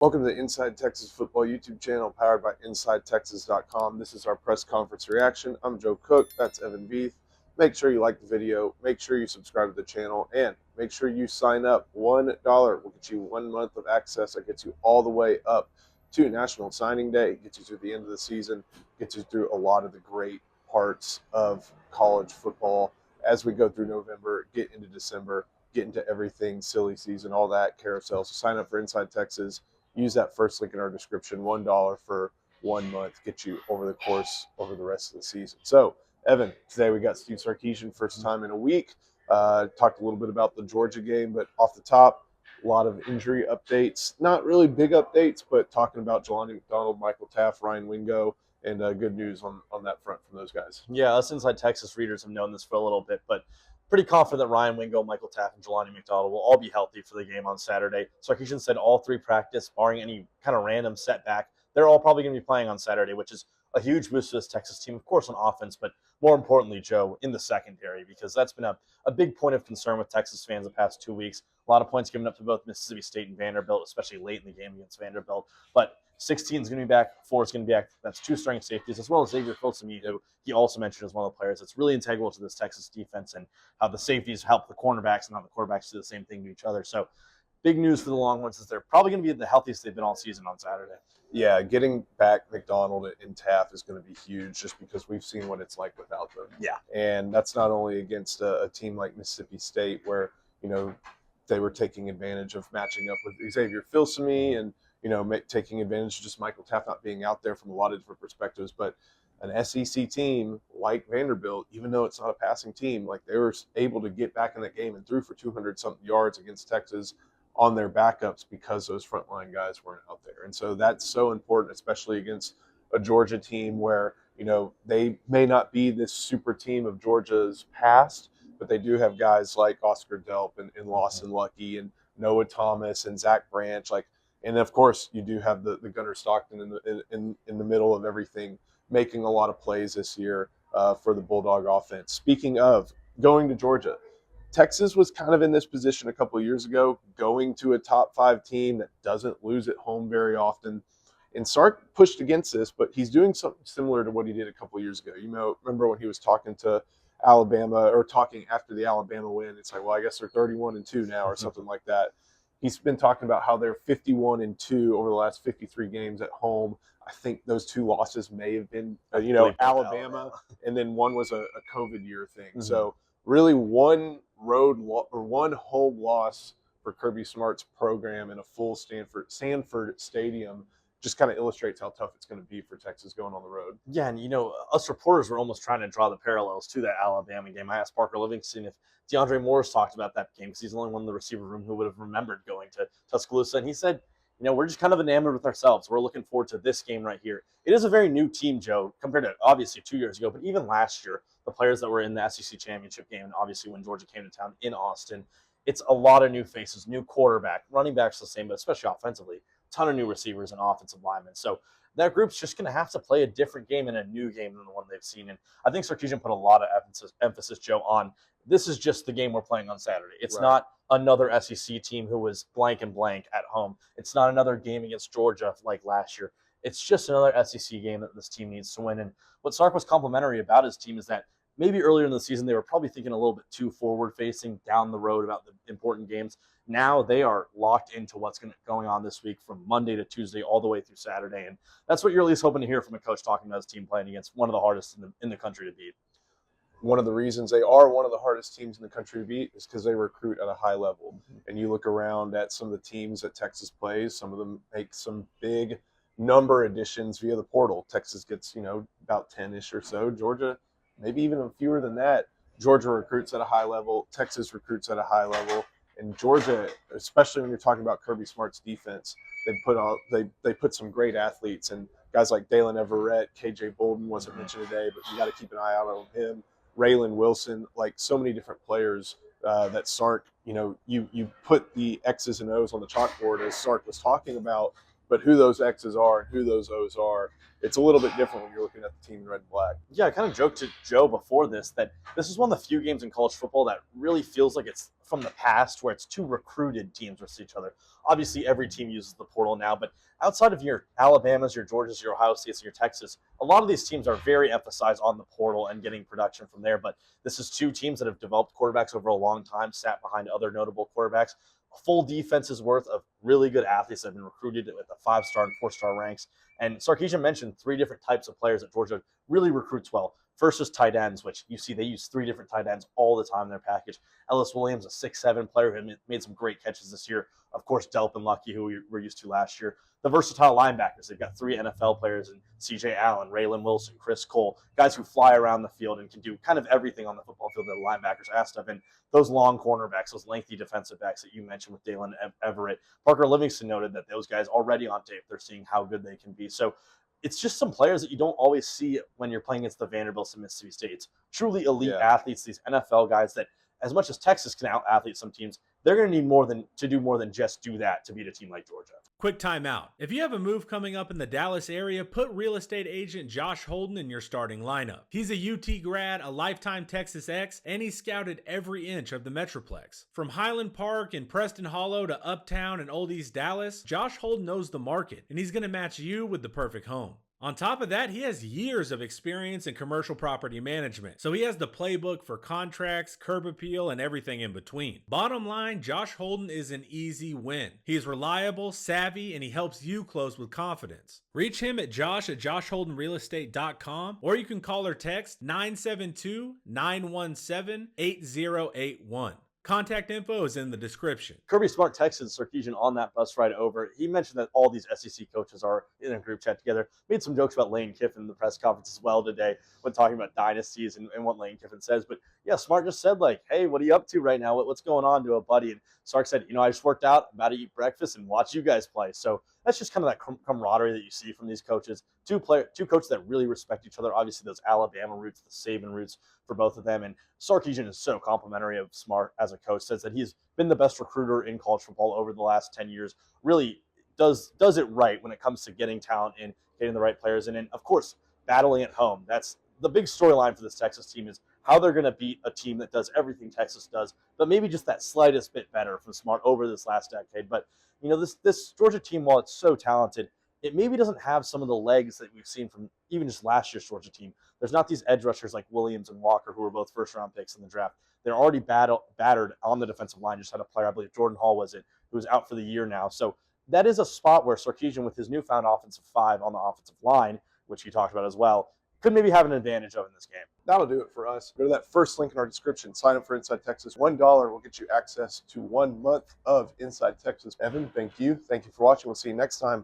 Welcome to the Inside Texas Football YouTube channel powered by InsideTexas.com. This is our press conference reaction. I'm Joe Cook. That's Evan Beeth. Make sure you like the video. Make sure you subscribe to the channel. And make sure you sign up. $1 will get you 1 month of access. That gets you all the way up to National Signing Day. It gets you through the end of the season. Gets you through a lot of the great parts of college football as we go through November, get into December, get into everything, silly season, all that carousel. So sign up for Inside Texas. Use that first link in our description. $1 for 1 month gets you over the course over the rest of the season. So, Evan, today we got Steve Sarkisian, first time in a week. Talked a little bit about the Georgia game, but off the top, a lot of injury updates. Not really big updates, but talking about Jelani McDonald, Michael Taft, Ryan Wingo, and good news on that front from those guys. Yeah, us Inside Texas readers have known this for a little bit, but pretty confident that Ryan Wingo, Michael Taft, and Jelani McDonald will all be healthy for the game on Saturday. Sarkisian said all three practice, barring any kind of random setback. They're all probably going to be playing on Saturday, which is a huge boost for this Texas team, of course, on offense, but more importantly, Joe, in the secondary, because that's been a big point of concern with Texas fans the past 2 weeks. A lot of points given up to both Mississippi State and Vanderbilt, especially late in the game against Vanderbilt. But 16 is going to be back, 4 is going to be back. That's 2 starting safeties, as well as Xavier Filsaime, who he also mentioned as one of the players that's really integral to this Texas defense and how the safeties help the cornerbacks and how the quarterbacks do the same thing to each other. So big news for the Longhorns is they're probably going to be the healthiest they've been all season on Saturday. Yeah, getting back McDonald and Taft is going to be huge just because we've seen what it's like without them. Yeah. And that's not only against a team like Mississippi State where, they were taking advantage of matching up with Xavier Filsaime and, taking advantage of just Michael Taft not being out there from a lot of different perspectives. But an SEC team like Vanderbilt, even though it's not a passing team, like they were able to get back in that game and threw for 200-something yards against Texas on their backups because those frontline guys weren't out there. And so that's so important, especially against a Georgia team where, they may not be this super team of Georgia's past, but they do have guys like Oscar Delp and Lawson Lucky and Noah Thomas and Zach Branch. And of course, you do have the Gunnar Stockton in the middle of everything, making a lot of plays this year for the Bulldog offense. Speaking of going to Georgia, Texas was kind of in this position a couple of years ago, going to a top 5 team that doesn't lose at home very often. And Sark pushed against this, but he's doing something similar to what he did a couple of years ago. Remember when he was talking to Alabama or talking after the Alabama win? It's like, well, I guess they're 31-2 now or something like that. He's been talking about how they're 51-2 over the last 53 games at home. I think those 2 losses may have been, Alabama, and then one was a COVID year thing. Mm-hmm. So really one home loss for Kirby Smart's program in a full Sanford Stadium just kind of illustrates how tough it's going to be for Texas going on the road. Yeah, and us reporters were almost trying to draw the parallels to that Alabama game. I asked Parker Livingston if DeAndre Morris talked about that game because he's the only one in the receiver room who would have remembered going to Tuscaloosa, and he said, we're just kind of enamored with ourselves. We're looking forward to this game right here. It is a very new team, Joe, compared to obviously 2 years ago, but even last year, the players that were in the SEC championship game, and obviously when Georgia came to town in Austin, it's a lot of new faces, new quarterback, running backs the same, but especially offensively, ton of new receivers and offensive linemen. So that group's just going to have to play a different game and a new game than the one they've seen. And I think Sarkisian put a lot of emphasis, Joe, on this is just the game we're playing on Saturday. It's not another SEC team who was blank and blank at home. It's not another game against Georgia like last year. It's just another SEC game that this team needs to win. And what Sark was complimentary about his team is that maybe earlier in the season they were probably thinking a little bit too forward-facing down the road about the important games. Now they are locked into what's going on this week from Monday to Tuesday all the way through Saturday. And that's what you're at least hoping to hear from a coach talking about his team playing against one of the hardest in the country to beat. One of the reasons they are one of the hardest teams in the country to beat is because they recruit at a high level. And you look around at some of the teams that Texas plays, some of them make some big number additions via the portal. Texas gets, about 10-ish or so. Georgia, maybe even fewer than that. Georgia recruits at a high level. Texas recruits at a high level. And Georgia, especially when you're talking about Kirby Smart's defense, they put some great athletes and guys like Dalen Everett, KJ Bolden wasn't mentioned today, but you got to keep an eye out on him. Raylan Wilson, like so many different players that Sark, you put the X's and O's on the chalkboard as Sark was talking about, but who those X's are and who those O's are, it's a little bit different when you're looking at the team in red and black. Yeah, I kind of joked to Joe before this that this is one of the few games in college football that really feels like it's from the past, where it's two recruited teams versus each other. Obviously, every team uses the portal now, but outside of your Alabamas, your Georgias, your Ohio States, and your Texas, a lot of these teams are very emphasized on the portal and getting production from there. But this is two teams that have developed quarterbacks over a long time, sat behind other notable quarterbacks, a full defense's worth of really good athletes that have been recruited at the 5-star and 4-star ranks. And Sarkisian mentioned 3 different types of players that Georgia really recruits well. First is tight ends, which you see they use 3 different tight ends all the time in their package. Ellis Williams, a 6'7" player who made some great catches this year. Of course, Delpin Lucky, who we were used to last year. The versatile linebackers, they've got 3 NFL players in C.J. Allen, Raylan Wilson, Chris Cole, guys who fly around the field and can do kind of everything on the football field that the linebackers asked of. And those long cornerbacks, those lengthy defensive backs that you mentioned with Dalen Everett. Parker Livingston noted that those guys already on tape, they're seeing how good they can be. So it's just some players that you don't always see when you're playing against the Vanderbilts and Mississippi States. Truly elite athletes, these NFL guys that, as much as Texas can out-athlete some teams, they're going to need to do more than just do that to beat a team like Georgia. Quick timeout. If you have a move coming up in the Dallas area, put real estate agent Josh Holden in your starting lineup. He's a UT grad, a lifetime Texas X, and he scouted every inch of the Metroplex. From Highland Park and Preston Hollow to Uptown and Old East Dallas, Josh Holden knows the market, and he's going to match you with the perfect home. On top of that, he has years of experience in commercial property management, so he has the playbook for contracts, curb appeal, and everything in between. Bottom line, Josh Holden is an easy win. He's reliable, savvy, and he helps you close with confidence. Reach him at josh@joshholdenrealestate.com, or you can call or text 972-917-8081. Contact info is in the description. Kirby Smart texted Sarkisian on that bus ride over. He mentioned that all these SEC coaches are in a group chat together. Made some jokes about Lane Kiffin in the press conference as well today when talking about dynasties and what Lane Kiffin says. But yeah, Smart just said, like, hey, what are you up to right now? What's going on, to a buddy? And Sark said, I just worked out, I'm about to eat breakfast and watch you guys play. So that's just kind of that camaraderie that you see from these coaches. Two coaches that really respect each other. Obviously, those Alabama roots, the Saban roots for both of them. And Sarkisian is so complimentary of Smart as a coach. Says that he's been the best recruiter in college football over the last 10 years. Really does it right when it comes to getting talent in, getting the right players in. And, of course, battling at home. That's the big storyline for this Texas team, is how they're going to beat a team that does everything Texas does, but maybe just that slightest bit better from Smart over this last decade. But, this Georgia team, while it's so talented, it maybe doesn't have some of the legs that we've seen from even just last year's Georgia team. There's not these edge rushers like Williams and Walker, who were both first-round picks in the draft. They're already battered on the defensive line. Just had a player, I believe Jordan Hall was it, who was out for the year now. So that is a spot where Sarkisian, with his newfound offensive 5 on the offensive line, which he talked about as well, could maybe have an advantage of in this game. That'll do it for us. Go to that first link in our description. Sign up for Inside Texas. $1 will get you access to 1 month of Inside Texas. Evan, thank you. Thank you for watching. We'll see you next time